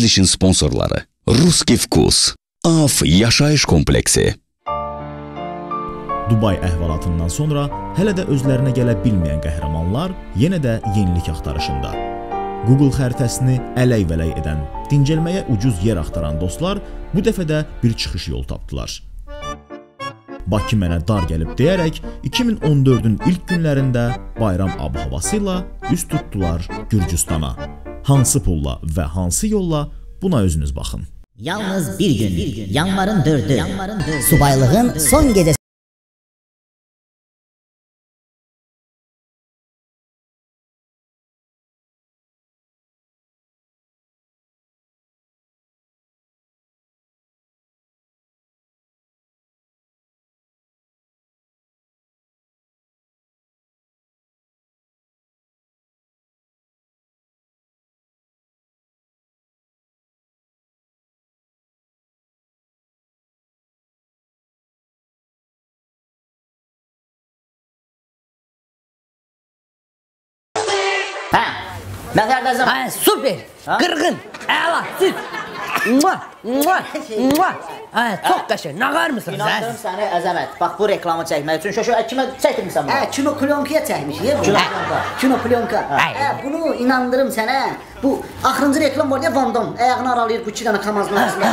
Verilişin sponsorları Ruski Vkus, AF Yaşayış Kompleksi. Dubay əhvalatından sonra hələ də özlərinə gələ bilməyən qəhrəmanlar yenə də yenilik axtarışında. Google xəritəsini ələk-vələk edən, dincəlməyə ucuz yer axtaran dostlar bu dəfə də bir çıxış yolu tapdılar. Bakı mənə dar gəlib deyərək 2014-ün ilk günlərində bayram ab-havası ilə üst tutdular Gürcüstana. Hansı pulla və hansı yolla buna özünüz baxın. Yalnız bir gün, yanvarın 4'ü, subaylığın son gecesi. Nəzərdə zaman? Ay, super, qırğın, əla, siz. Ay, çox qəşəng, nağar mısınız? İnandırım səni Əzəmət. Bax bu reklamı çəkmək üçün şöşə kimə çəkdirmisən bunu? Kino plyonka çəkmişik. Kino plyonka. Bunu inandırım sənə. Bu axırıncı reklam var ya Van Damme. Ayağını aralayır bu iki dənə kamazın arasında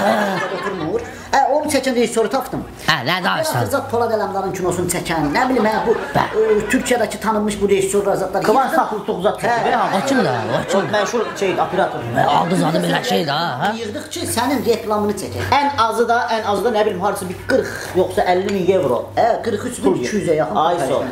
oturmur. Onu çəkən rejissoru tapdım. Nə danışsan? Azad Polad Ələmdarın kinosunu çəkən, nə bilim bu Türkiyədəki tanınmış bu rejissorlar zatlar. Kıvanç Tatlıtuğ çəkir. O kimdir? O məşhur operator. Aldı zadı belə şey də, hə? Yığdıq ki, sənin reklamını çəkək. Ən azı da nə bilim harcısı bir 40 yoxsa 50 min euro. 43.200-ə yaxın. Ayso,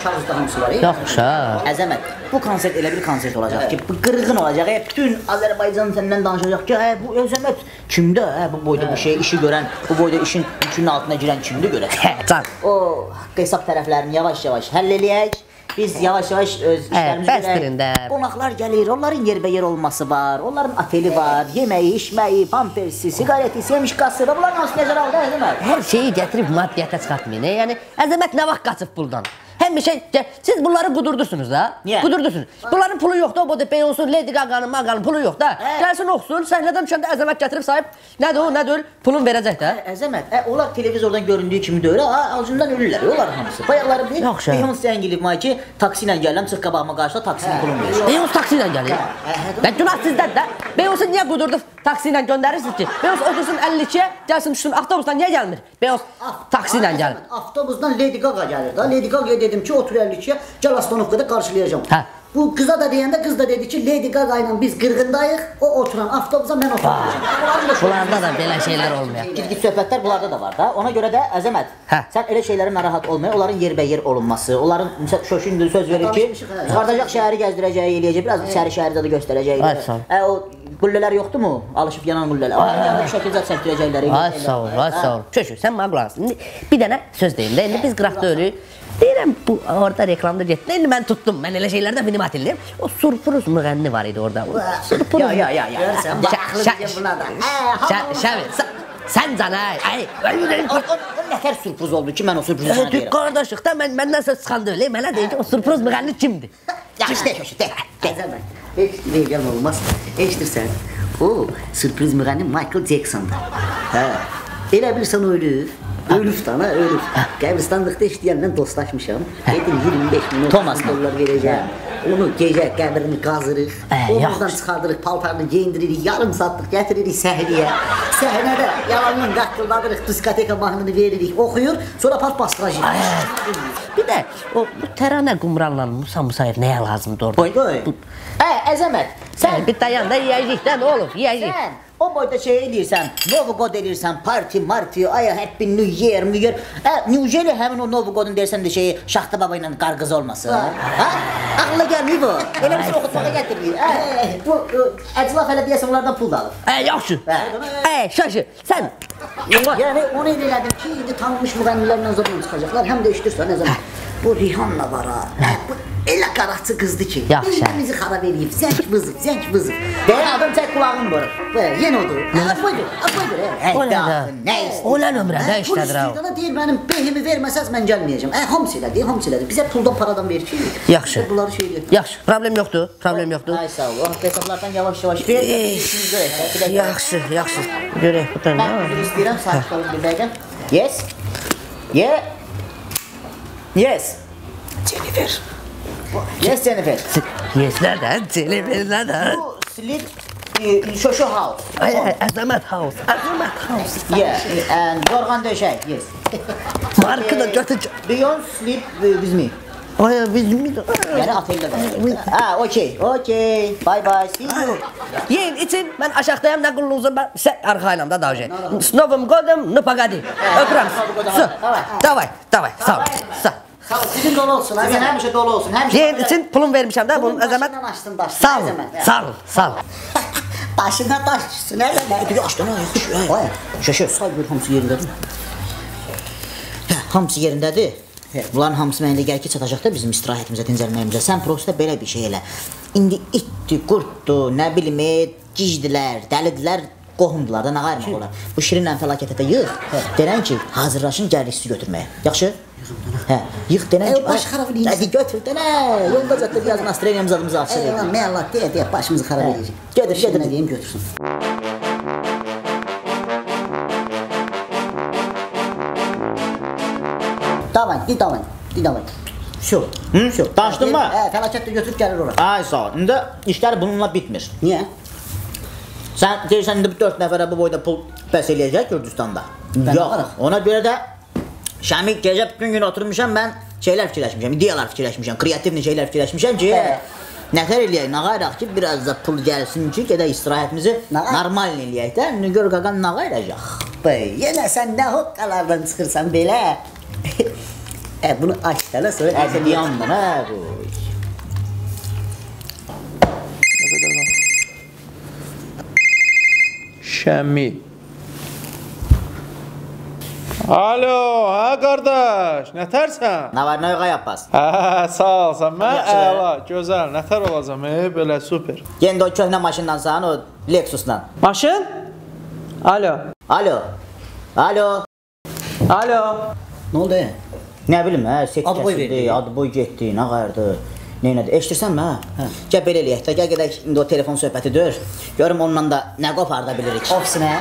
kağızda hamısı var. Yoxmuş ha. Əzəmət, bu konsert elə bir konsert olacaq ki, bu qırğın olacaq. Bütün Azərbaycan səndən danışacaq ki, bu Əzəmət kimdə? Bu boyda bu şey işi görən, bu boyda işin yükünün altına girən kimdir görək? Can. O qeysaq tərəflərini yavaş-yavaş həll eləyək. Biz yavaş-yavaş öz işlərimizi görək. Qonaqlar gəlir, onların yerbəyer olması var, onların ateli var, yeməyi, içməyi, pampersi, sigareti, semişkası və bunların hansı necə aldı Əzəmət? Hər şeyi gətirib maddiyyata çıxartmayın. Yəni, Əzəmət nə vaxt qaçıb puldan? Həm bir şey, siz bunları qudurdursunuz da. Niyə? Qudurdursunuz. Bunların pulu yoxdur, o da olsun, Lady Gaga'nın, Maga'nın pulu yox da. Gəlsin, oxusun, səhnədən düşəndə Əzəmət gətirib sahib, nədir o, nədir, pulun verəcək də. Əzəmət, onlar televizordan göründüyü kimi deyir, acından ölürlər, onlar hamısı. Bayaqları bir, Beyoncé zəngilib ki, taksi ilə gələm, çıx qabağıma qarşıda taksinin pulunu verir. Beyoncé taksi ilə gəlir. Və günah sizdən də. Beyoncé niyə qudurdu taksi ilə göndərirsiniz ki? Beyoncé otursun 52-yə, gəlsin düşsün, avtobusdan niyə gəlmir? Beyoncé taksi ilə gəlir. Avtobusdan Lady Gaga gəlir da. Lady Gaga dedim ki, otur 52-yə, gəl Astanovkada qarşılayacağım. Bu qıza da deyəndə qız da dedi ki, Lady Gaga ilə biz qırğındayıq, o oturan avtobusa mən oturacağım. Bunlarda da belə şeylər olmuyor. Gid söhbətlər bunlarda da var da. Ona görə də Əzəmət, sən elə şeylərə narahat olmaya, onların yerbəyer olunması, onların şöşündür söz verir ki, çıxardacaq şəhəri gəzdirəcəyi, eləyəcək, biraz içəri şəhərdə də göstərəcəklər. O qüllələr yoxdurmu? Alışıb yanan qüllələr. Onları bir şəkildə çəkdirəcəklər. Ay sağ ol, ay sağ ol. Köşü, sən mənə qulaq asın. Bir dənə söz deyim də, indi biz qıraqda ölüyük. Deyirəm, bu orada reklamda getdi. İndi mən tutdum, mən elə şeylərdə film atilliyim. O surpruz müğənni var idi orada. Ya. Görürsən, baxlı deyəm buna da. Şəvi, sən can, ay. O nətər surpruz oldu ki, mən o surpruzu sana deyirəm. Qardaşıq da, məndən söz çıxandı öyle. Mənə deyir ki, o surpruz müğənni kimdir? Yaxşı, de. Əzəmət, heç deyəcəm olmaz. Eşidirsən, o sürpriz müğənni Michael Jackson'dır. Elə bilirsən ölüb. Ölüb dana, ölüb. Qəbristanlıqda işləyənlə dostlaşmışam. Dedim 25 milyon $, verəcəm. Onu gecə qəbrini qazırıq. Omuzdan çıxardırıq, paltarını geyindiririk, yarım saatlıq gətiririk səhnəyə. Səhnədə yalanın qaqqıldadırıq, diskoteka mahnını veririk, oxuyur, sonra pat bastıracaq. Bir də bu təranə qumranla Musa Musayev nəyə lazımdır orada? Qoy. Əzəmət, sən bir dayan da yiyəcək də, nə olur, yiyəcək. Sən o boyda şey eləyirsən, Novo God eləyirsən, parti, happy new year. Newjeli həmin o Novo God'un deyirsən də şeyi Şaxta Baba ilə qarqız olmasın. Ağla gəlməyib bu. Elə bir şey oxutmağa gətirməyib. Bu əclaf hələ deyəsən onlardan pul da alır. Yaxşı. Şaşı, sən. Yəni onu elədim ki, indi tanınmış müğənnilərlə zaten çıxacaqlar. Həm də işdirsən, Əzəmət. Bu Rihanna var ha. Bu elə qaraçı qızdı ki, Yaxşı. Beynimizi xarab eləyib, zəng vızıb. Deyən adam çək qulağını vurur. Yenə odur. Buydur. O nədir? Nə istəyir? O nə nömrədə işlədir ha? Pul deyir, mənim beynimi verməsəz mən gəlməyəcəm. Hamısı elədir. Bizə puldan paradan verir ki. Yaxşı. Bunları şey edir. Yaxşı, problem yoxdur. Ay sağ ol. O hesablardan yavaş-yavaş ver. Yaxşı. Görək bu tane. Mən üzr istəyirəm, sakit olun bir dəqiqə. Yes. Jennifer. Yes, Jennifer. Yes, nədən? Jennifer nədən? Bu Slip Şoşo House. Ay, Əzəmət House. Yeah, and Yorğan döşək, yes. Markı da götür. Do you sleep with me? Ay, bizim mi? Yəni oteldə var. Okay. Bye, see you. Yiyin, için, mən aşağıdayım, nə qulluğuzum, mən sən arxaylam da davşay. Snovum qoydum, nu paqadi. Öpürəm. Davay, sağ ol. Sağ ol, sizin dolu olsun, həmişə dolu olsun. Yiyin, için pulum vermişəm də, bunun əzəmət. Başından açdın daşını, Sağ ol. Başına daş düşsün, əzəmət. Bir açdın, Şöşö, say gör, hamısı yerindədir. Hamısı yerindədir. Bunların hamısı mənə gəl ki, çatacaq da bizim istirahətimizə, dincəlməyimizə. Sən prosta belə bir şey elə. İndi itdi, qurtdu, nə bilim, gicdilər, dəlidilər, qohumdular da, nə qayırmaq olar. Bu şirinlə fəlakətə yığ, denən ki, hazırlaşın gəlirisi götürməyə. Yaxşı? Yığ denən ki, baş xarab edəyim. Hadi götür, denə, yolda zətdə biraz Astraliyamız adımızı açır. Məyəllah, deyə, başımızı xarab edəcək. Gedir, nə deyim, götürsün. Davay. Şu. Danışdın mı? Fəlakət də götürüb gəlir ora. Ay sağ ol. İndi işlər bununla bitmir. Niyə? Sən deyirsən, indi bu 4 nəfərə bu boyda pul bəs eləyəcək Gürcüstanda. Yox, ona görə də Şəmi gecə bütün gün oturmuşam, mən şeylər fikirləşmişəm, ideyalar fikirləşmişəm, kreativ şeylər fikirləşmişəm ki, nətər eləyək, nə qayraq ki, biraz da pul gəlsin ki, gedək istirahətimizi normal eləyək də, gör qaqan nə qayracaq. Yenə sən nə hoqqalardan çıxırsan belə? Bunu açdana sonra əzəl yandan, bu. Şəmi. Alo, qardaş, nətərsən? Nə var, nə yox Abbas? Sağ olsan, mən əla, gözəl, nətər olacam, belə super. Yendə o köhnə maşındansan, o Lexusdan. Maşın? Alo. Nə oldu? Nə bilim, set kəsildi, adı boy getdi, nə qayırdı, neynədi? Eşitirsənmi, Gəl belə eləyək də, gəl gedək, indi o telefon söhbətidir. Görüm onunla da nə qoparda bilirik. Ofisinə.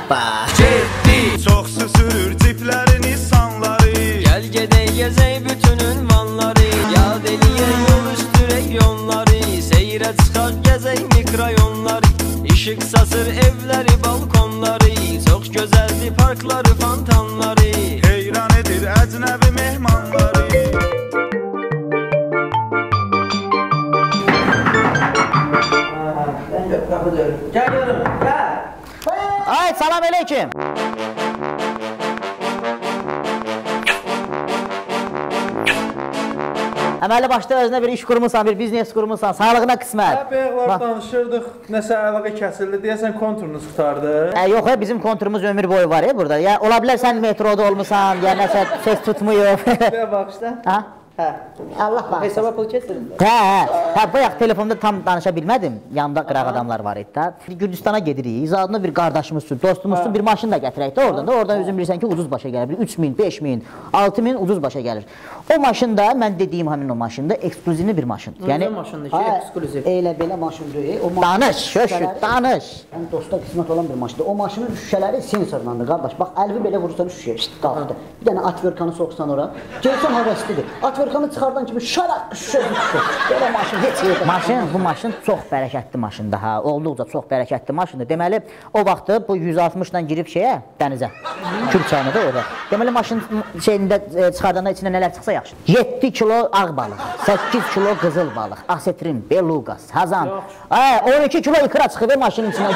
Getdi, çox süsürür ciplərin insanları. Gəl gedək, gəzək bütün ünvanları. Yad eləyək, yol üstü regionları. Seyrə çıxaq, gəzək mikrayonları. İşıq saçır evləri, balkonları. Çox gözəldir parkları, fantanları. Heyran edir əcnəbi mehmanları. Gəliyorum, gəl. Ay, salam aleyküm. Əməli başda özünə bir iş qurmuşsan, bir biznes qurmuşsan, sağlığına qismət. Bəyəqlər danışırdıq, nəsə əlaqə kəsildi, deyəsən konturunuz qutardı. Yox, bizim konturumuz ömür boyu var burada. Ya, ola bilər sən metroda olmusan, ya nəsə ses tutmuyor. Bəyə baxışda. Allah bax. Hesaba pul kesirin. Bayaq telefonda tam danışa bilmədim. Yanımda qıraq adamlar var idi da. Gürcüstana gedirik. İzadında bir qardaşımızsın, dostumuzsun, bir maşın da gətirək də oradan da. Oradan özün bilirsən ki, ucuz başa gəlir. 3000, 5000, 6000 ucuz başa gəlir. O maşın da, mən dediyim həmin o maşın da ekskluzivli bir maşındır. Yəni maşındır ki, ekskluziv. Elə belə maşındır. Danış, danış. Yəni dosta qismət olan bir maşındır. O maşının şüşələri sensorlandır, qardaş. Bax, əlvi belə vurursan şüşəyə, qalxdı. Bir dənə atverkanı soxsan ora. Gəlsən həvəslidir. Atverkanı çıxardan kimi şaraq şüşə düşür. Belə maşın heç yerdə. Bu maşın çox bərəkətli maşındır ha. Olduqca çox bərəkətli maşındır. Deməli, o vaxtı bu 160 ilə girib şeyə, dənizə. Kürk çayına da orada. Deməli, maşın şeyində çıxardanda içində nələr çıxsa yaxşı. 7 kilo ağ balıq, 8 kilo qızıl balıq, asetrin, beluqa, sazan. 12 kilo ikra çıxıb maşının içinə.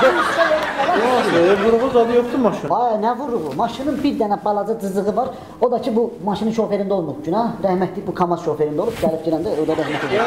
Vuruğu zadı yoxdur maşın. Nə vuruğu? Maşının bir dənə balaca cızığı var. O da ki, bu maşının şoferində olmub günah. Rəhmətli bu Kamaz şoferində olub, gəlib girəndə ödə rəhmət edir.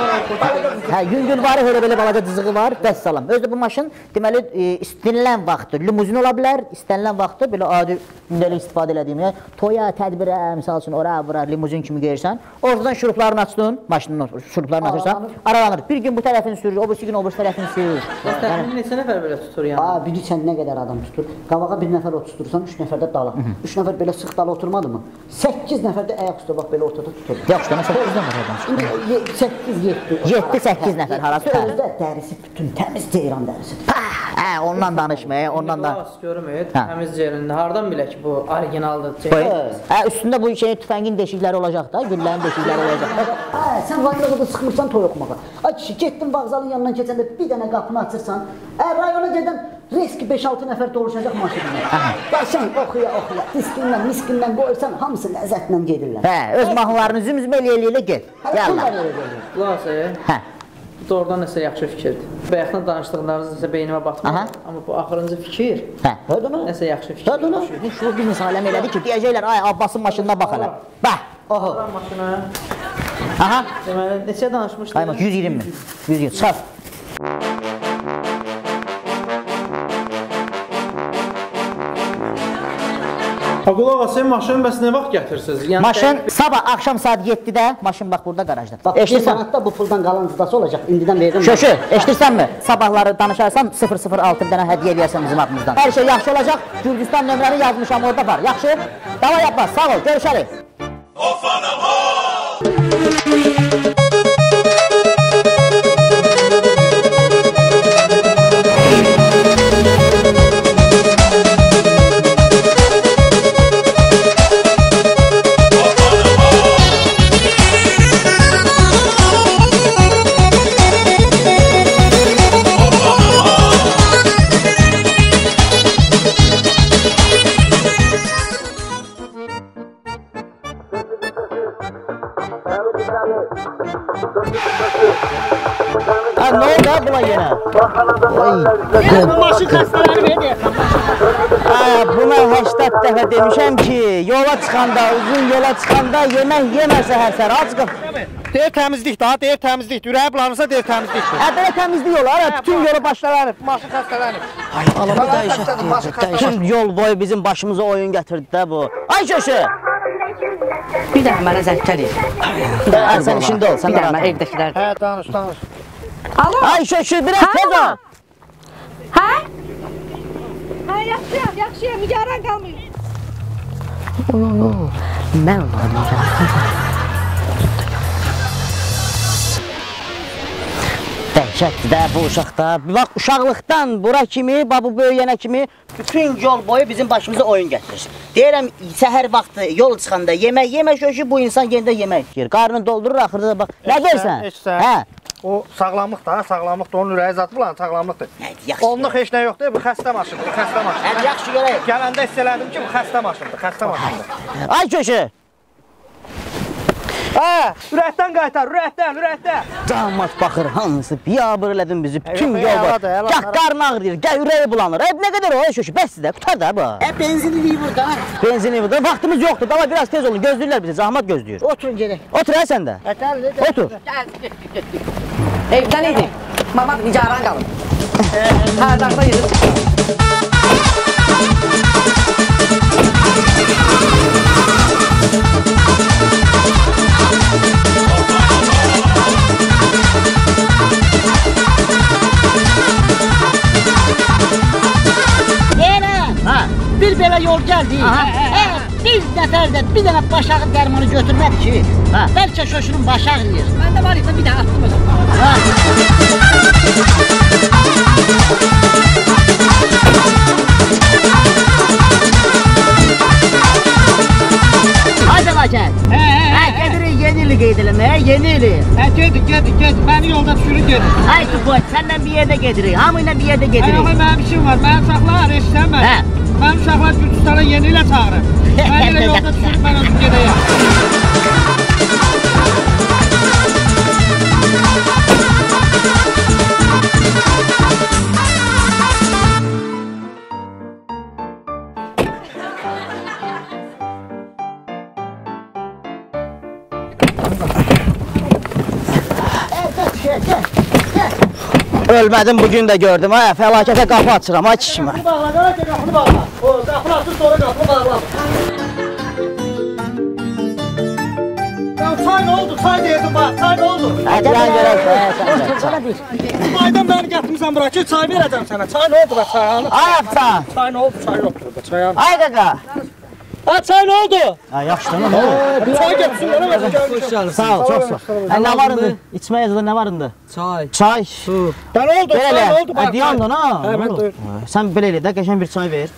Hə, yüngül var, elə belə balaca cızığı var, vəssalam. Özdə bu maşın deməli istənilən vaxtı limuzin ola bilər, istənilən vaxtı belə adi gündəlik istifadə elədiyim, toya, tədbirə, misal üçün ora, bura limuzin kimi geyirsən, oradan şuruplarını açdın, maşının şuruplarını açırsan, aralanır. Bir gün bu tərəfini sürür, o birisi gün o birisi tərəfini sürür. Təxminən neçə nəfər belə tutur yəni? Bilirsən nə qədər adam tutur. Qavağa bir nəfər oturtursan, 3 nəfər də dala. 3 nəfər belə sıx dala oturmadı mı? 8 nəfər də ayaq üstə bax belə ortada tutur. Yaxşı, nə 8 nəfər adam çıxır. 7-8 nəfər harası? Özdə dərisi bütün təmiz ceyran dərisidir. Hə, ondan danışmaya, ondan da. Görməyət, təmiz ceyrandır. Hardan bilək ki, bu orijinaldır ceyran? Hə, üstündə bu tüfəngin deşikləri olacaq da, güllərin deşikləri olacaq. Hə, sən vaylığı da sıxmırsan toy oxumağa. Ay kişi, getdin vağzalın yanından keçəndə bir dənə qapını açırsan, rayona gedən risk 5-6 nəfər doluşacaq maşınına. Sən oxuya, miskindən qoyursan, hamısı ləzzətlə gedirlər. Hə, öz mahnılarını zümzüm elə get. Yallah. Qulası, doğrudan nəsə yaxşı fikirdir. Bayaqdan danışdıqlarınız nəsə beynimə batmadı. Amma bu axırıncı fikir nəsə yaxşı fikir. Şu bir misal elədi ki, deyəcəklər, ay Abbasın maşınına bax hələ. Bax, oho. Maşına. Aha. Deməli, neçə danışmışdın? Ay, 120 min. 120, çıxar. Qulağa, sən maşını bəs nə vaxt gətirsiniz? Maşın sabah axşam saat 7-də maşın bax burada qarajda. Bax, bir manatda bu puldan qalan cüdası olacaq. İndidən verirəm. Şöşü, eşidirsənmi? Sabahları danışarsan 006 bir dənə hədiyyə eləyərsən bizim adımızdan. Hər şey yaxşı olacaq. Gürcüstan nömrəni yazmışam orada var. Yaxşı? Dava yapmaz. Sağ ol. Görüşərik. Of anam o! Ne oldu ha buna yine? Maşın xəstələri verdi. Buna 80 dəfə demişəm ki, yola çıxanda, uzun yola çıxanda yemək yeməsə həsər, acıqım. Deyir təmizlik daha, deyir təmizlik. Ürəyi bulanırsa deyir təmizlikdir. Belə təmizlik olar, bütün yolu başlanır. Maşın xəstələnir. Ay, alamı dəyişək. Bütün yol boyu bizim başımıza oyun gətirdi də bu. Ay Şöşü! Bir dəfə mənə zəng gəlir. Sən işində ol, sən bir dəfə mən evdəkilər. Hə, danış. Alo. Ay Şöşü, biraz tez ol. Hə? Hə, yaxşıyam, nigaran qalmayın. Mən onlarım. Dəhşətdir də bu uşaqda. Bax, uşaqlıqdan bura kimi, bu böyüyənə kimi bütün yol boyu bizim başımıza oyun gətirir. Deyirəm, səhər vaxtı yol çıxanda yemək Şöşü, bu insan yenə də yemək yiyir. Qarnını doldurur, axırda da bax. Nə deyirsən? Hə. O sağlamlıq da, onun ürəyi zatı bulan sağlamlıqdır. Onluq heç nə yoxdur, bu xəstə maşındır, xəstə maşındır. Yaxşı görək. Gələndə hiss elədim ki, bu xəstə maşındır. Ay Şöşü! Hə, ürəkdən qaytar, ürəkdən. Damat baxır, hansı biyabır elədin bizi, bütün yol var. Gah qarın ağrıyır, gah ürəyi bulanır. Nə qədər o, Şöşü, bəs sizə, qutar da bu. Benzinliyi burada. Benzinliyi burada, vaxtımız yoxdur, dava biraz tez olun, gözləyirlər bizi, zahmat gözləyir. Oturun gedək. Otur hə sən də. Otur. Evdən idi. Mama nigaran qalın. Hə, dağda yedim. Bir belə yol gəldi. Bir nəfər də bir dənə başağı dərmanı götürmədi ki, bəlkə Şöşünün başı ağrıyır. Məndə var idi, bir də attım özüm. Ay Bəlakət. Gedirik yeni ili qeyd eləməyə, yeni ili. Gedin, məni yolda düşürün gedin. Ay Tupoy, səndən bir yerdə gedirik, hamı ilə bir yerdə gedirik. Mənim işim var, mənim uşaqlar eşitsən mən. Mənim uşaqlar Gürcüstana yeni ilə çağırır. Mən elə yolda düşürüm, mən özüm gedəyəm. Ölmədim bugün də gördüm, ha, fəlakətə qapı açıram, ay kişimə. Qapını bağla, qara ki, qapını bağla. O, qapını açır, sonra qapını bağla. Çay nə oldu? Çay deyirdim bax, çay nə oldu? Gələn görək, Çaydan məni gətirmişsən bura ki, çay verəcəm sənə. Çay nə oldu bax, çay hanı? Ay afsan. Çay nə oldu? Çay yoxdur burada, çay hanı? Ay qaqa. Ha, çay nə oldu? Ha, yaxşı, nə oldu? Çay gətirsin, mənə versin, gəlmişəm. Sağ ol, çox sağ ol. Nə var indi? İçməyə yazıda nə var indi? Çay. Çay. Su. Nə oldu? Çay nə oldu? Diyandın ha? Hə, mən duyur. Sən belə elə də, qəşən bir çay ver.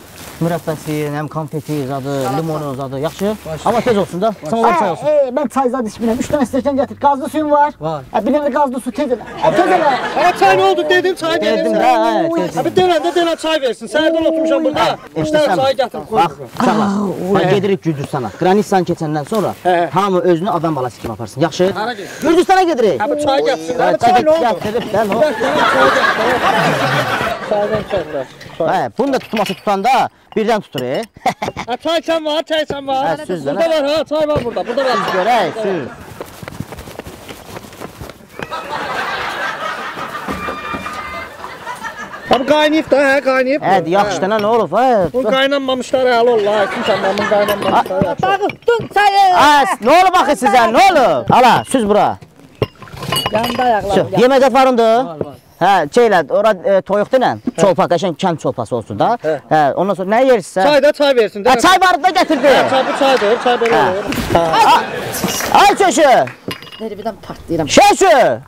Mürəbbəsi, həm konfeti zadı, limonu zadı, yaxşı? Amma tez olsun da, sən olan çay olsun. Mən çay zad içmirəm, 3 dənə stəkan gətir. Qazlı suyun var? Var. Bir dənə qazlı su, tez elə. Tez elə. Ana çay nə oldu dedim, çay dedim. Dedim də, hə. Bir denəndə çay versin. Səhərdən oturmuşam burada. Eşitsən, çay gətirib bax, uşaqlar, gedirik Gürcüstana. Qranitsan keçəndən sonra hamı özünü adam balası kimi aparsın, yaxşı? Hara gedir? Gürcüstana gedirik. Bu çay gətirsin. Çay nə oldu? Gətirib, də, nə oldu? Çaydan çəklər. Hə, bunu da tutması tutanda birdən tutur, Çay sən var, çay sən var. Hə, süz də. Burada var ha, çay var burada. Burada var. Görək, süz. Abi qaynayıb da, hə, qaynayıb. Hə, yaxşı da, nə olub, hə? Bu qaynanmamışlar həll ollar. Kimsən mənim qaynanmamışlar. Dağıttın çayı. Hə, nə olub axı sizə, nə olub? Ala, süz bura. Yanında ayaqlarım. Yeməkdə varındır? Hə, şeylə, ora toyuq denən, çolpa, qəşən kənd çolpası olsun da. Hə, ondan sonra nə yersinsə? Çay da çay versin. Hə, çay barını da gətirdi. Çay bu çaydır, çay belə olur. Ay köşü. Nereden partlayıram. Köşü.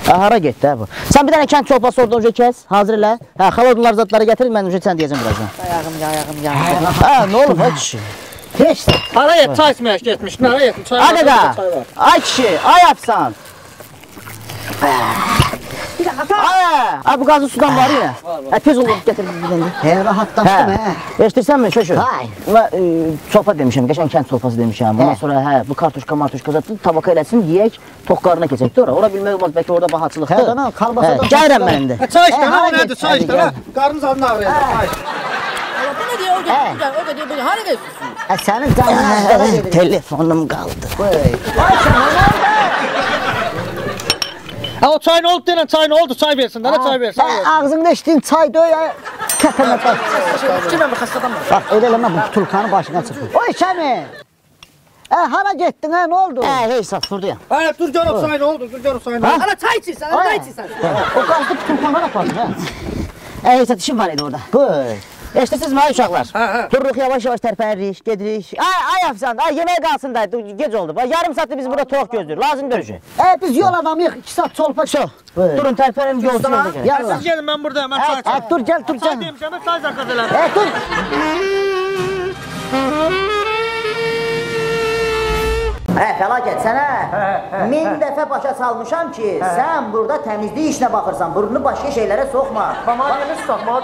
Hara getdi hə bu? Sən bir dənə kənd çolpası oradan önce kəs, hazır elə. Hə, xaladınlar zadları gətir, mən önce sən deyəcəm birazdan. Ayağım. Hə, nə olub hə kişi? Heç də. Hara yet, çay içmək getmiş. Hara yet, çay var. Hadi da. Ay kişi, ay yapsan. Bir də ata. Ay, bu qazlı sudan var ya. Hə, tez olub gətir bir dənə. Hə, rahatlaşdım hə. Eşidirsənmi köşü? Hay. Çolpa demişəm, qəşən kənd çolpası demişəm. Bundan sonra hə, bu kartuşka zətini tabaka eləsin, yeyək, toq qarına keçək də ora. Ora bilmək olmaz, bəlkə orada bahaçılıqdır. Hə, dana, kalbasadan. Gəlirəm mən indi. Çay içdən, o nədir, çay içdən. Qarnınız adını ağrıyacaq. Bu ne diyor? O da diyor. Bu hani geçiyorsun? Sənin canına Telefonum qaldı. Ha, o çay nə oldu denən, çay nə oldu, çay versin, dana çay versin. ağzımda içdiyin çay döy, kəpəmə bax. Kimden bir hastadan mı? Bax, elə eləmə bu tulkanı başına çıxır. Oy Şəmi! Hara getdin, nə oldu? Hey, sat, buradayım. Hə, dur görüm çay nə oldu, dur görüm çay nə oldu. Ana çay içirsən, ana çay içirsən. O qazdı tulkanlar apardı, hə? Hey, sat, işim var idi orada. Qoy. Eşidirsiniz mi uşaqlar? Dururuq yavaş-yavaş tərpəririk, gedirik. Ay afsan, yemək qalsın da, gec oldu. Yarım saatdır biz burada toq gözlüyoruz, lazım görüşü. Biz yol adamıyıq, 2 saat çolpa çox. Durun tərpərim, yolsun. Yallah. Siz gelin, mən buradayım, mən çay içəm. Dur, gəl, dur, Çay gəl. demişəm, çay zakaz elədim. Dur. Hə, fəlakət, sənə 1000 dəfə başa salmışam ki, sən burada təmizlik işinə baxırsan, burnunu başqa şeylərə soxma. Bana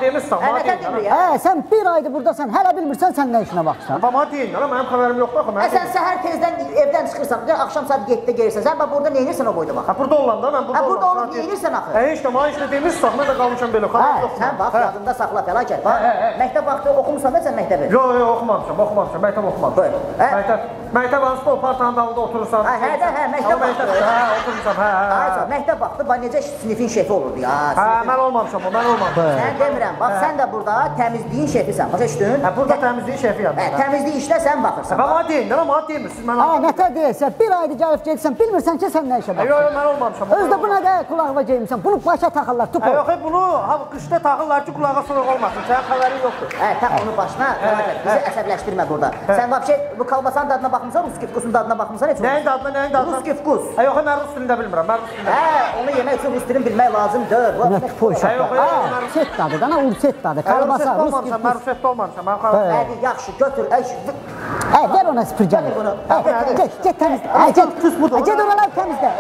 demişsən. Nətə demir ya? Sən bir aydır buradasan, hələ bilmirsən sən nə işinə baxırsan. Bana deyin, mənim xəbərim yoxdur axı. Sən səhər tezdən evdən çıxırsan, axşam saat 7-də gəlirsən, sən burada nə edirsən o boyda bax? Burada olan da, mən burada Burada olub nə edirsən axı? Mənə işte demişsən, mən də qalmışam belə. Sən bax, yadında saxla fəlakət, bax. Məktəb vaxtı oxumusan da sən məktəbi? Yox, oxumamışam, məktəb oxumamışam. Məktəb hansı o partanın dalında oturursan. Məktəb vaxtı. Oturmuşam, Məktəb vaxtı necə sinifin şefi olurdu ya. Mən olmamışam, mən olmamışam. Sən demirəm, bax sən də burada təmizliyin şefisən, başa düşdün? Burada təmizliyin şefiyəm. Təmizlik işlə sən baxırsan. Bana deyin, bana deyilmirsiniz, mən olmamışam. Nətə deyirsən, bir aydır gəlib gedirsən, bilmirsən ki, sən nə işə baxırsan. Yox, mən olmamışam. Özdə buna da qulağına geymişsən, bunu başa taxırlar, tup ol. Yox, bunu qışda taxırlar ki, qulağa soyuq olmasın, sənin xəbərin yoxdur. Tax onu başına, bizi əsəbləşdirmə burada. Sən vəbşə bu kalbasanın dadına baxmısan, Rus kifkusun dadına baxmısan heç? Nəyin dadına? Rus kifkus. Yox, mən rus dilində bilmirəm, mən rus dilində. Onu yemək üçün rus dilini bilmək lazımdır. Nə tüpoy uşaqlar. Set dadı, dana urset dadı, kalbasa, Rus Mən kifkus. rusətdə olmamışam, mən xəbərim. Hadi, yaxşı, götür. Ver ona süpürgəni. Get təmizlə. Get oralar təmizlə.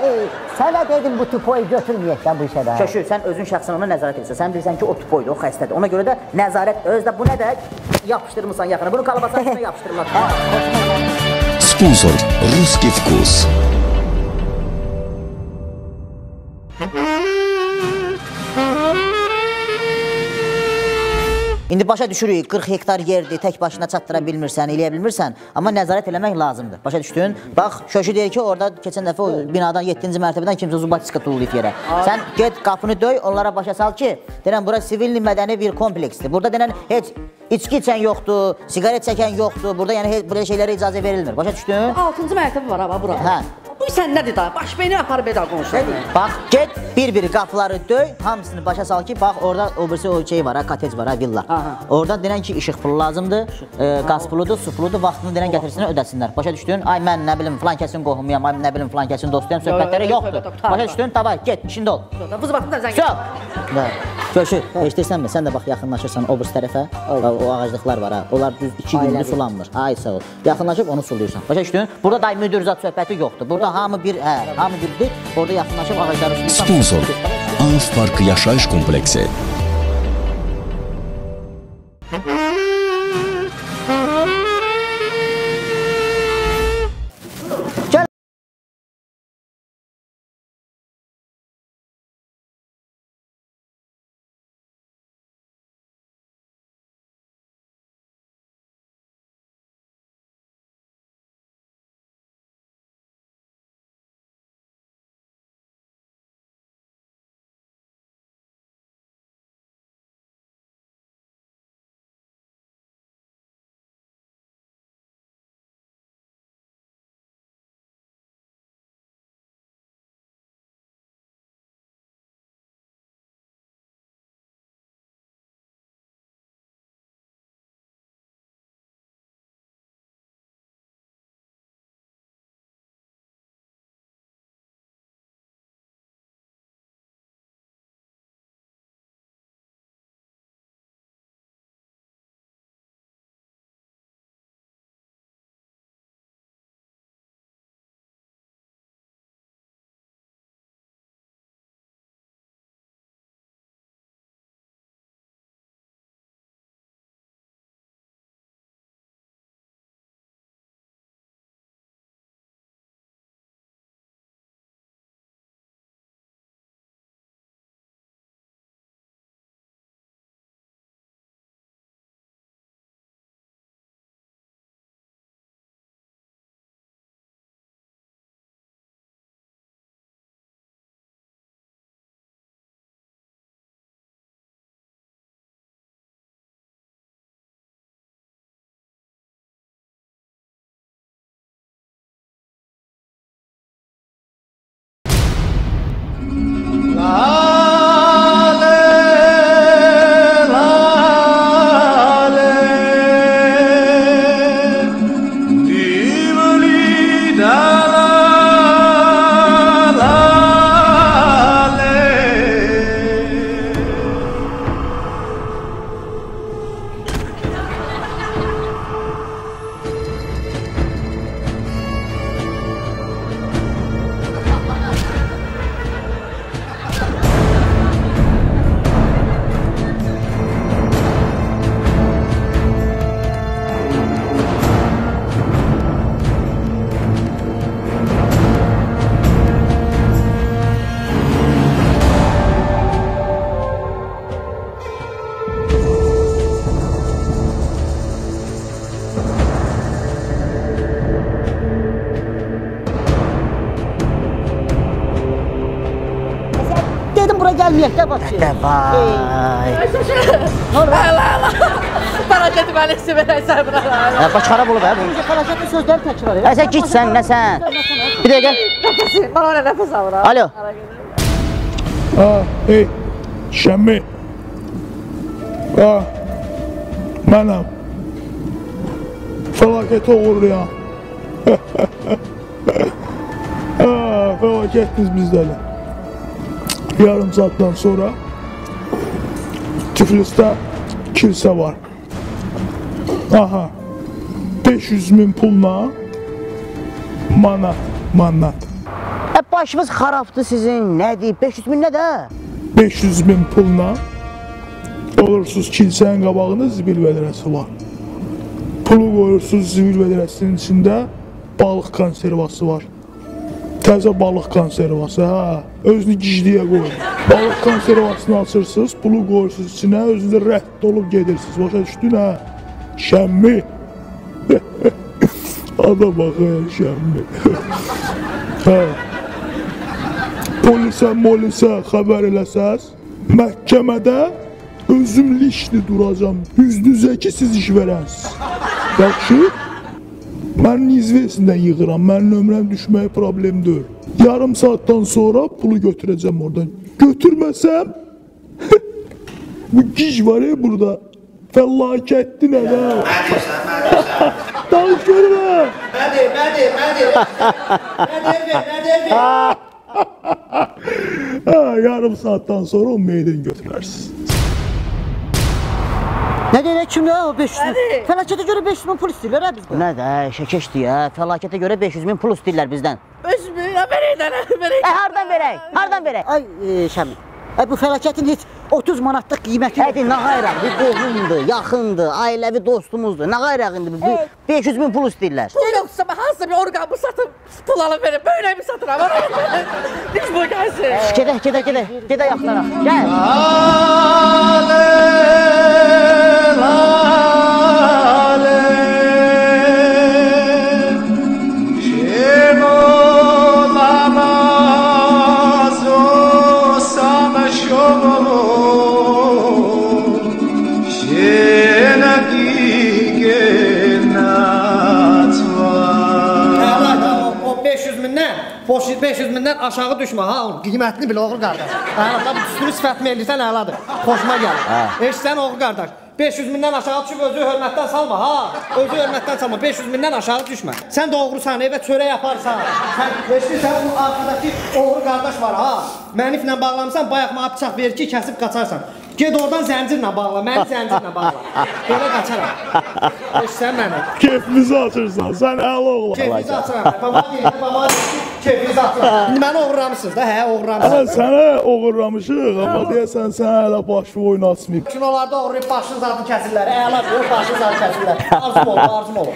Sənə dedim bu tüpoyu götürməyək də bu işə də. Şöşü, sən özün şəxsən ona nəzarət edirsən. Sən bilirsən ki, o tüpoydur, o xəstədir. Ona görə də nəzarət özdə bu nədir? Yapışdırmısan yaxına. Bunu kalbasanın üstünə yapışdırırlar. Sponsor Ruski Vkus. İndi İndi başa düşürük, 40 hektar yerdir, tək başına çatdıra bilmirsən, eləyə bilmirsən, amma nəzarət eləmək lazımdır. Başa düşdün? Bax, Şöşü deyir ki, orada keçən dəfə o binadan 7-ci mərtəbədən kimsə zubatiska tullayıb yerə. Sən get qapını döy, onlara başa sal ki, deyən, bura sivilli mədəni bir kompleksdir. Burada deyən, heç içki içən yoxdur, sigaret çəkən yoxdur, burada yəni belə şeylərə icazə verilmir. Başa düşdün? 6-cı mərtəbə var ha, bura. Hə. Bu sən nədir da? Baş beyni aparıb eda qonşudur. Bax, get bir-bir qapıları döy, hamısını başa sal ki, bax, orada o şey var ha, kotec var ha, villa. Orada deyən ki, işıq pulu lazımdır, qaz puludur, su puludur, vaxtını deyən gətirsinlər, ödəsinlər. Başa düşdün? Ay, mən nə bilim, filan kəsin qohumuyam, ay, nə bilim, filan kəsin dostuyam, söhbətləri yoxdur. Başa düşdün? Davay, get, işində ol. Buz vaxtında sən get. Köşü, eşitirsənmi? Sən də bax, yaxınlaşırsan o burs tərəfə, o ağaclıqlar var ha, onlar düz 2 gündür sulanmır. Ay, sağ ol. Yaxınlaşıb onu sulayırsan. Başa düşdün? Burada day müdürzat söhbəti yoxdur. Burada hamı birdir, orada yaxınlaşıb ağacları sulayırsan. Sponsor, AF Park Yaşayış Kompleksi. Gəlməyək də bax ki. Vay. Allah. Fəlakəti məni verərsən bura. Baş xarab olub hə bu. Fəlakətli sözləri təkrar et. Sən git sən, nə sən? Bir dəqiqə. Nəfəsi, bana nəfəs alır. Alo. Hey, Şəmmi. Mənəm. Fəlakəti uğurlayan. Fəlakətiniz bizdədir. Yarım saatdan sonra Tiflis'te kilsə var. Aha. 500.000 pulla manat. Başımız xarabdır sizin. Nədir? 500.000 nə də? 500.000 pulla olursunuz kilsənin qabağında zibil vedrəsi var. Pulu qoyursunuz zibil vedrəsinin içində balıq konservası var. Təzə balıq konservası, hə. Özünü gicliyə qoyun. Balıq konservasını açırsınız, pulu qoyursunuz içinə, özünüzə rədd olub gedirsiniz. Başa düşdün, hə? Şəmmi. Ada baxın, şəmmi. Hə. Polisə xəbər eləsəz, məhkəmədə özüm lişli duracam. Yüzünüzə ki, siz iş verənsiniz. Yaxşı? Mən nizvesindən yığıram, mənim nömrəm düşməyə problem deyil. Yarım saatdan sonra pulu götürəcəm oradan. Götürməsəm, bu gic var ya burada, fəlakətli nədə? Danış görmə! Yarım saatdan sonra o meydan götürərsiniz. Nə deyək kim ya o 500 min? Fəlakətə görə 500 min pul istəyirlər hə bizdən. Nə də şəkəşdir ya, fəlakətə görə 500 min pul istəyirlər bizdən. 500 min ya verək. Hardan verək? Hardan verək? Ay Şəmi, bu fəlakətin heç 30 manatlıq qiyməti yox. Hədi, nə qayraq, bir qohumdur, yaxındır, ailəvi dostumuzdur, nə qayraq indi, 500 min pul istəyirlər. Yoxsa mən hansısa bir orqanımı satıb, pul alıb verib, böyle mi satıram? Biz bu gəlsin. Gedə yaxlaraq, gəl. O 500 mindən aşağı düşmə ha, qiymətini bil oğul qardaş. Hələ düsturu sifətimi eləyirsən əladır, xoşuma gəlir. Eşsən oğul qardaş, 500 mindən aşağı düşüb özü hörmətdən salma ha. Özü hörmətdən salma, 500 mindən aşağı düşmə. Sən doğrusan, evə çörək yaparsan. Sən eşdirsən, bu arkadakı oğul qardaş var ha. Məniflə bağlamısan, bayaq mənə bıçaq verir ki, kəsib qaçarsan. Ged oradan zəncirlə bağla, məni zəncirlə bağla. Belə qaçaram. Eşsən məni. Keyfimizi açırsan, sən əli oğlan. Keyfimizi açıram. Baba deyir ki, keyfinizi açıram. İndi məni oğurlamışsınız da, hə, oğurlamışsınız. Sənə oğurlamışıq, amma deyəsən sən hələ başını oynatmayıb. Kinolarda oğurlayıb başın zadını kəsirlər, əla deyir, başın zadını kəsirlər. Arzum olur.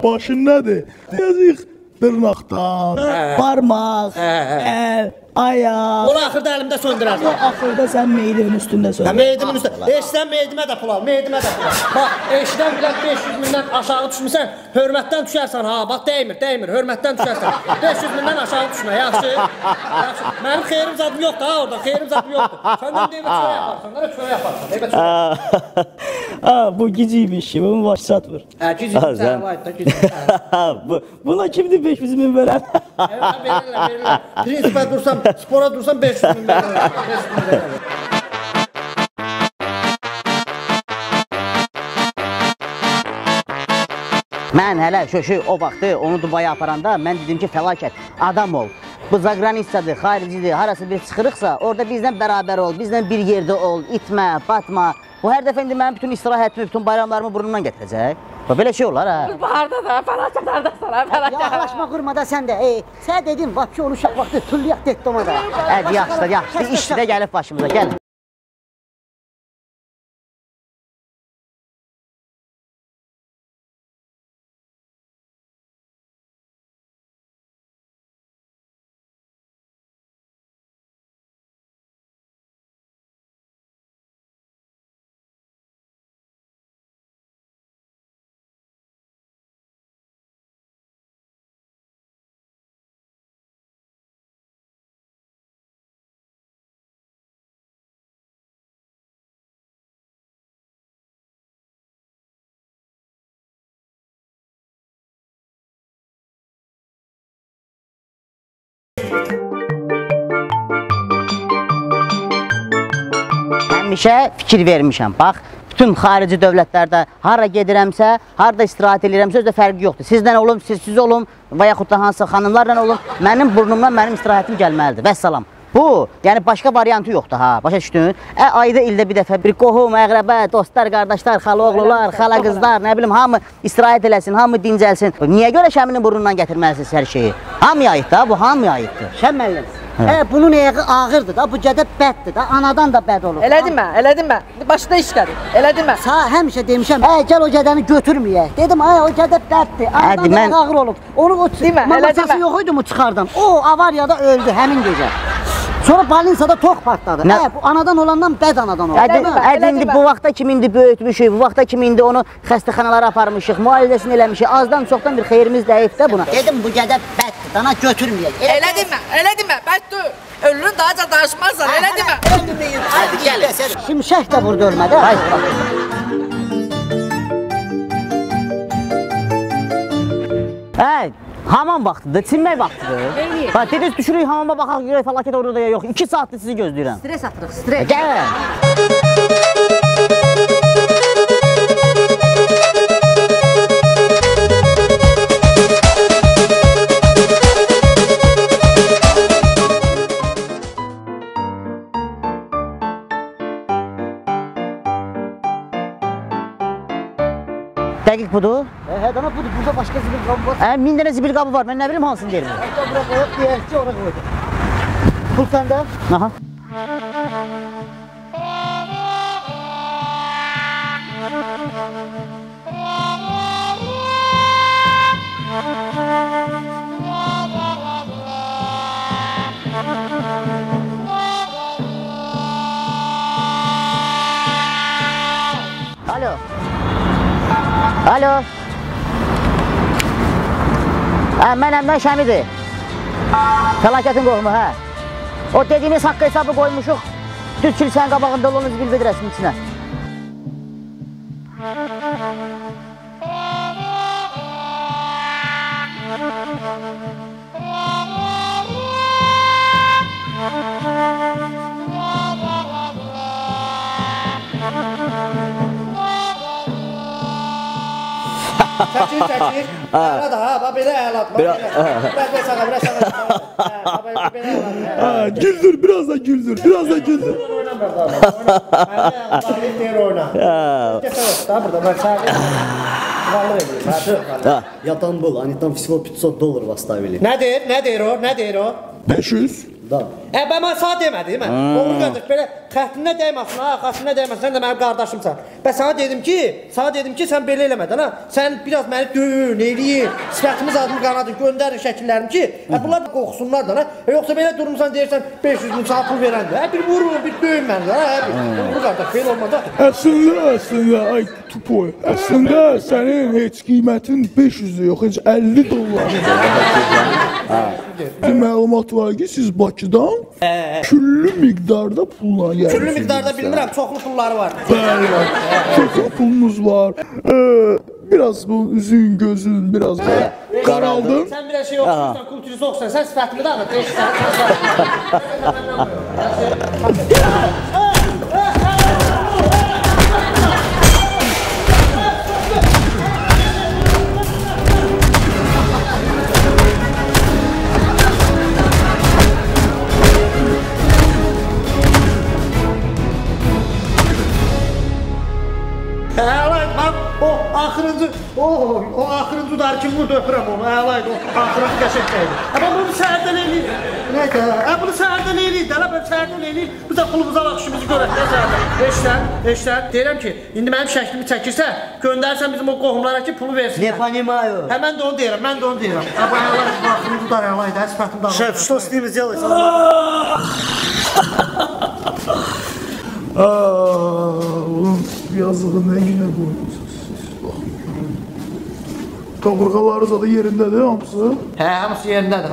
Başın nədir? Yazıq dırnaqdan, parmaq, əl, ayaq. Onu axırda əlimdə söndürərsən. Axırda sən meydimin üstündə söndürərsən. Meydimin üstündə. Eşsən meydimə də pul al, meydimə də pul al. Bax, eşdən bilən 500 mindən aşağı düşmüsən, hörmətdən düşərsən ha. Bax, dəymir, hörmətdən düşərsən. 500 mindən aşağı düşmə, yaxşı. Mənim xeyrim zadım yoxdur ha orada, xeyrim zadım yoxdur. Sən də evə çörək yaparsan, da çörək yaparsan, evə çörək. Bu giciymiş ki, bunun başı çatmır. Giciymiş, sən vaydı da giciymiş. Buna kimdir 500 min verən? Verirlər. Prinsipə dursam, spora dursam 500 min verirlər. Mən hələ şöşü o vaxtı onu Dubaya aparanda mən dedim ki, fəlakət, adam ol. Bu zaqranissadır, xaricidir, harası bir çıxırıqsa, orada bizdən bərabər ol, bizdən bir yerdə ol, itmə, batma. Bu hər dəfə indi mənim bütün istirahətimi, bütün bayramlarımı burnumdan gətirəcək. Belə şey olar ha. Baharda da, fəlakət harda sana, fəlakət. Yaxlaşma qurma da sən də. Sən dedin, Bakı oluşaq vaxtı tüllüyaq detdoma da. Hədi, yaxşı, işdə gəlib başımıza, gəl. Həmişə fikir vermişəm, bax, bütün xarici dövlətlərdə hara gedirəmsə, harada istirahət edirəmsə, özdə fərqi yoxdur. Sizdən olum, siz olum və yaxud da hansısa xanımlarla olum, mənim burnumdan mənim istirahətim gəlməlidir, vəssalam. Bu, yəni başqa variantı yoxdur ha, başa düşdün? Ayda ildə bir dəfə bir qohum, əqrəbə, dostlar, qardaşlar, xala oğlular, xala qızlar, nə bilim, hamı istirahət eləsin, hamı dincəlsin. Niyə görə Şəminin burnundan gətirməlisiniz hər şeyi? Hamıya aid da, bu hamıya aiddir. Şəm müəllim, Bunun ayağı ağırdır da, bu gədə bəddir da, anadan da bəd olur. Elə demə. Başda işlədir. Elə demə. Sağ həmişə demişəm, gəl o gədəni götürməyək. Dedim, o gədə bəddir, anadan da ağır olub. Onu mamasası yox idi mu çıxardım. O avariyada öldü həmin gecə. Sonra balinsada tox partladı. Bu anadan olandan bəd anadan oldu. İndi bu vaxta kimi indi böyütmüşük, bu vaxta kimi indi onu xəstəxanalara aparmışıq, müalicəsini eləmişik. Azdan çoxdan bir xeyrimiz dəyib də buna. Dedim, bu gədə bəddir, dana götürməyək. Elə demə, bəddir. Ölürün daha da danışmazsan, elə demə. Hadi gəl. Şimşək də burada ölmədi. Hamam vaxtıdır, çinmək vaxtıdır. Bax, dediniz düşürük hamama baxaq, görək fəlakət orada ya yox. 2 saatdır sizi gözləyirəm. Stres atırıq, stres. Gəl. Dəqiq budur? Dana budur, burada başqa zibil qabı var. 1000 dənə zibil qabı var, mən nə bilim hansını derim. Bura qoyub, deyək ki, ora qoydum. Pul səndə? Aha. Alo. Mənəm Şəmidir. Fəlakətin qohumu, O dediyiniz haqqı hesabı qoymuşuq. Düz kilsənin qabağında olan zibil vedrəsinin içinə. Çəkir. Əladır ha, belə əladır. Biraz sağa. Güldür, biraz da güldür. Я там был, они там всего $500 оставили. Nə deyir o? 500. Da. Mən sağ demədim, oğul qardaş, belə xətrinə dəyməsin, xətrinə dəyməsin, sən də mənim qardaşımsan. Mən sana dedim ki, sən belə eləmədin, sən biraz məni döyün, eləyin, sifətimiz adımı qanadın, göndərin şəkillərim ki, bunlar qoxusunlar da, yoxsa belə durmuşsan deyirsən 500 min sana pul verəndir, bir vurun, bir döyün məni, oğul qardaş, belə olmadı. Əslində, ay tupoy, əslində sənin heç qiymətin 500'də yox, heç $50. Məlumat var ki, siz Bakıdan küllü miqdarda pulla gəlirsiniz. Küllü miqdarda bilmirəm, çoxlu pulları var. Bəli, çoxlu pulunuz var. Biraz bu üzün, gözün biraz qaraldın. Sən biraz şey oxuyorsan, kultürü soxsan, sən sifətimi dağıt. O axırıncı udarı kimi burada öpürəm onu, əlaydı, o axırıncı qəşəkdəydi. Amma bunu səhərdən eləyir. Nədə? Bunu səhərdən eləyir, mən səhərdən eləyir. Biz də pulumuza baxışımızı görək də səhərdən. Eşlər, deyirəm ki, indi mənim şəklimi çəkirsə, göndərsən bizim o qohumlara ki, pulu versinlər. Ne понимаю. Mən də onu deyirəm, Bu axırıncı udarı əlaydı, sifətim dağılır. Шеф, что с ними сделать? Bunun yazığı nə günə qoymusunuz? Qaburğaları da yerindədir hamısı? Hamısı yerindədir.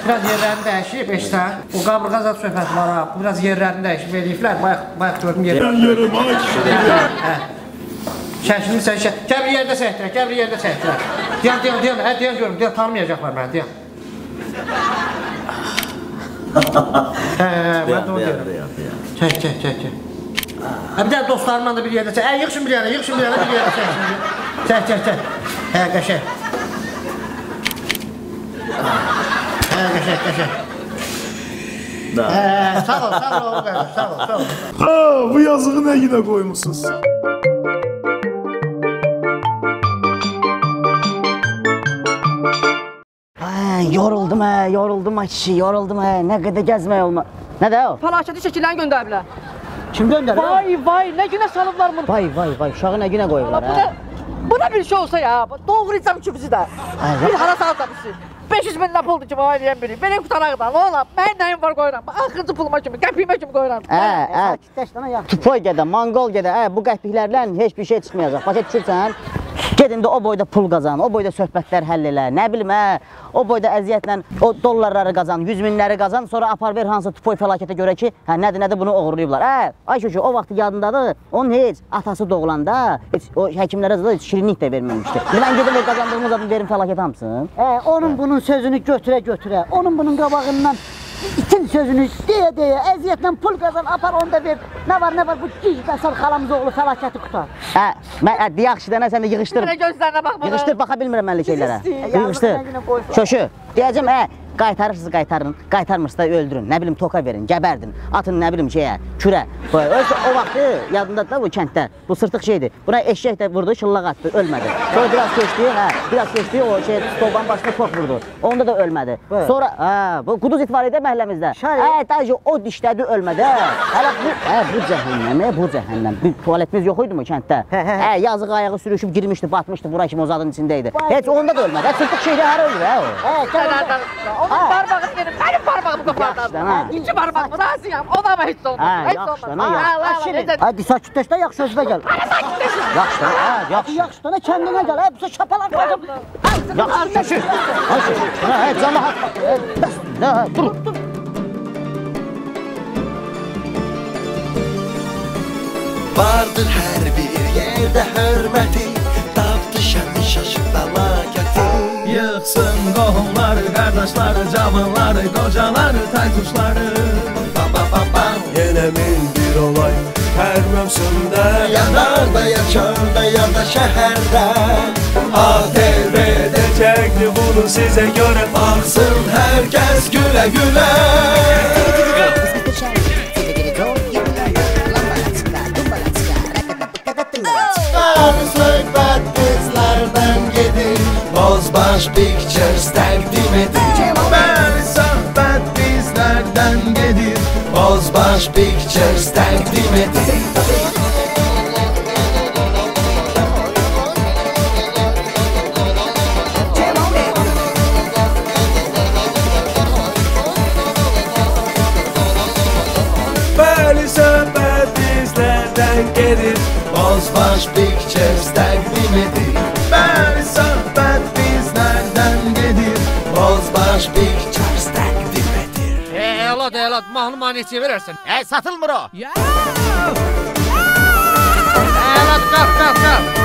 Biraz yerlərini dəyişib, eşsən. O qaburğa zat söhbət var ha. Biraz yerlərini dəyişib eləyiblər. Bayaq gördüm yerlərini. Şəklini sən şəkil. Gəl bir yerdə çəkdirək, Deyən görüm, tanımayacaqlar məni, deyən. Mən də onu deyirəm. Çək. Bir də dostlarımla da bir yerdə çək. Yığışın bir yerdə bir yerdə çək. Qəşək. Qəşək. Sağ ol, qardaş, sağ ol. Bu yazığı nə günə qoymusunuz? Yoruldum kişi, yoruldum. Nə qədər gəzmək olmaz. Nə də o? Fəlakəti şəkillərini göndəriblər. Kim göndərib? Vay, nə günə salıblar bunu. Vay, uşağı nə günə qoyublar, Buna bir şey olsa ya, doğrayacam ki bizi də. Bir hara salacam bizi. 500 mindən puldur ki, bana eləyən biri. Benim qutaraqdan, oğlan, mən nəyim var qoyuram. Axırcı puluma kimi, qəpiyimə kimi qoyuram. Tupoy gedə, Mongol gedə, bu qəpiklərlə heç bir şey çıxmayacaq. Başa düşürsən? Gedin də o boyda pul qazan, o boyda söhbətlər həll elə, nə bilim, o boyda əziyyətlə o dollarları qazan, 100 minləri qazan, sonra apar ver hansı tupoy fəlakətə görə ki, nədir bunu oğurlayıblar. Ay şükür, o vaxt yadındadır, onun heç atası doğulanda, heç o həkimlərə də şirinlik də verməmişdi. Bilən gedin o qazandığımız adını verin fəlakət hamısın. Onun bunun sözünü götürə, onun bunun qabağından İtin sözünü deyə, əziyyətlə pul qazan, apar onu da ver. Nə var, bu gizləsən xalamız oğlu fəlakəti qutar. Yaxşı dənə, sən də yığışdır. Mənə gözlərinə bax bana. Yığışdır, baxa bilmirəm mənli şeylərə. Yığışdır. Köşü, deyəcəm, qaytarırsınız, qaytarmırsınız da öldürün. Nə bilim, toka verin, gəbərdin. Atın, nə bilim, kürə. O vaxtı yadındadır da bu kənddə. Bu sırtıq şeydir. Buna eşək də vurdu, şıllaq atdı, ölmədi. Sonra biraz keçdi, o stolban başına tok vurdu. Onda da ölmədi. Sonra, bu quduz it var idi məhəlləmizdə. Dayıcı o dişlədi, ölmədi. Hələ bu cəhənnəm. Bir tualetimiz yox idi mu kənddə? Yazıq ayağı sürüşüb, girmişdi, batmışdı, bura kimi o zadın içindəydi. Heç onda da ölmədi. Sırtıq şeydə hər öldür, o. Onun parmağını verin, mənim parmağımı qopardan. İki parmağımı razıyam, o da heç olmaz. Hadi sakitləşdə, yaxşı özünə gəl. Yaxşı dana, kəndinə gəl, bu şapalan qaldım. Yaxşı, cəmahat. Dur. Vardır hər bir yerdə hörməti, tapdı şəmi şaşıb fəlakəti. Yıxsın qohumları, qardaşları, cavanları, qocaları, taytuşları. Yenə min bir olay hər mövsümdə, yanarda, yaşarda, ya da şəhərdə. ATV edəcəkdir bunu sizə görə, baxsın hər kəs gülə-gülə. Söhbət qızlardan gedir, Bozbaş Pictures təqdim edir. Bəli, söhbət bizlərdən gedir, Bozbaş Pictures təqdim edir. Bəli, söhbət bizlərdən gedir, Bozbaş Pictures təqdim edir. Bəli, söhbət bizlərdən gedir, Bozbaş Pictures təqdim edir. Elad, mahnı neçəyə verərsən? Satılmır o. Elad, qalx.